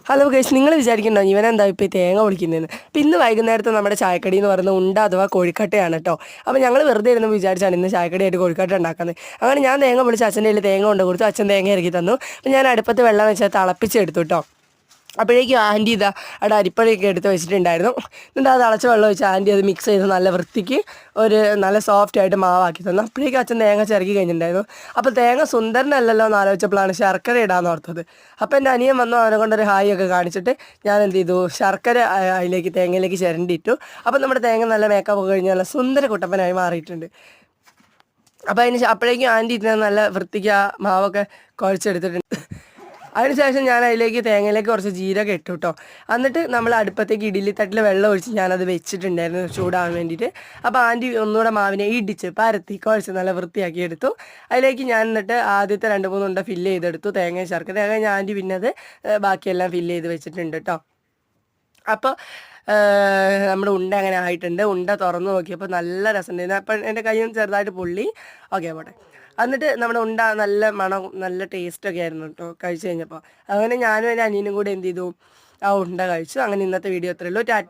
Hello guys, നിങ്ങൾ വിചാരിക്കണ്ടോ ഇവനെന്താ ഇപ്പോൾ ഈ തേങ്ങ പൊളിക്കുന്നതെന്ന്. അപ്പം ഇന്ന് വൈകുന്നേരത്തെ നമ്മുടെ ചായക്കടി എന്ന് പറയുന്നത് ഉണ്ട അഥവാ കോഴിക്കട്ടയാണ് കേട്ടോ. അപ്പോൾ ഞങ്ങൾ വെറുതെ ഇരുന്ന് വിചാരിച്ചാണ് ഇന്ന് ചായക്കടിയായിട്ട് കോഴിക്കട്ട ഉണ്ടാക്കുന്നത്. അങ്ങനെ ഞാൻ തേങ്ങ പൊളിച്ച് അച്ഛൻ്റെ കയ്യിൽ തേങ്ങ കൊണ്ട് കൊടുത്തു. അച്ഛൻ തേങ്ങ ഇറക്കി തന്നു. അപ്പം ഞാൻ അടുപ്പത്ത് വെള്ളം വെച്ചാൽ തിളപ്പിച്ചെടുത്തു കേട്ടോ. അപ്പോഴേക്കും ആൻറ്റി ഇതാ അവിടെ അരിപ്പഴയൊക്കെ എടുത്ത് വെച്ചിട്ടുണ്ടായിരുന്നു. എന്നിട്ട് അത് തിളച്ച വെള്ളം ഒഴിച്ച് ആൻറ്റി അത് മിക്സ് ചെയ്ത് നല്ല വൃത്തിക്ക് ഒരു നല്ല സോഫ്റ്റായിട്ട് മാവാക്കി തന്നു. അപ്പോഴേക്കും അച്ഛൻ തേങ്ങ ചിരക്കി കഴിഞ്ഞിട്ടുണ്ടായിരുന്നു. അപ്പോൾ തേങ്ങ സുന്ദരനല്ലല്ലോ എന്ന് ആലോചിച്ചപ്പോഴാണ് ശർക്കര ഇടാമെന്ന് ഓർത്തത്. അപ്പോൾ എൻ്റെ അനിയൻ വന്നു, അവനെ കൊണ്ടൊരു ഹായ് ഒക്കെ കാണിച്ചിട്ട് ഞാൻ എന്ത് ചെയ്തു, ശർക്കര അതിലേക്ക് തേങ്ങയിലേക്ക് ചിരണ്ടിയിട്ടു. അപ്പോൾ നമ്മുടെ തേങ്ങ നല്ല മേക്കപ്പ് കഴിഞ്ഞ് നല്ല സുന്ദര കുട്ടപ്പനായി മാറിയിട്ടുണ്ട്. അപ്പോൾ അപ്പോഴേക്കും ആൻറ്റി ഇതിനെ നല്ല വൃത്തിക്ക് ആ മാവൊക്കെ കുഴച്ചെടുത്തിട്ടുണ്ട്. അതിനുശേഷം ഞാൻ അതിലേക്ക് തേങ്ങയിലേക്ക് കുറച്ച് ജീരകം ഇട്ടു കേട്ടോ. എന്നിട്ട് നമ്മൾ അടുപ്പത്തേക്ക് ഇഡ്ഡലി തട്ടിൽ വെള്ളം ഒഴിച്ച് ഞാനത് വെച്ചിട്ടുണ്ടായിരുന്നു ചൂടാകാൻ വേണ്ടിയിട്ട്. അപ്പോൾ ആൻറ്റി ഒന്നുകൂടെ മാവിനെ ഇടിച്ച് പരത്തി കുഴച്ച് നല്ല വൃത്തിയാക്കി എടുത്തു. അതിലേക്ക് ഞാൻ എന്നിട്ട് ആദ്യത്തെ 2-3 ഉണ്ട ഫില്ല് ചെയ്തെടുത്തു, തേങ്ങ ശർക്കര. അത് കഴിഞ്ഞ് ആൻറ്റി പിന്നെ അത് ബാക്കിയെല്ലാം ഫില്ല് ചെയ്ത് വെച്ചിട്ടുണ്ട് കേട്ടോ. അപ്പോൾ നമ്മുടെ ഉണ്ട അങ്ങനെ ആയിട്ടുണ്ട്. ഉണ്ട തുറന്ന് നോക്കിയപ്പോൾ നല്ല രസമുണ്ടായിരുന്നു. അപ്പം എൻ്റെ കയ്യും ചെറുതായിട്ട് പൊള്ളി. ഓക്കെ പോട്ടെ. എന്നിട്ട് നമ്മുടെ ഉണ്ട നല്ല മണം നല്ല ടേസ്റ്റൊക്കെ ആയിരുന്നു കേട്ടോ കഴിച്ച് കഴിഞ്ഞപ്പോൾ. അങ്ങനെ ഞാനും എൻ്റെ അനിയനും കൂടെ എന്ത് ചെയ്തു, ആ ഉണ്ട കഴിച്ചു. അങ്ങനെ ഇന്നത്തെ വീഡിയോ അത്രയേ ഉള്ളൂ. ടാറ്റ.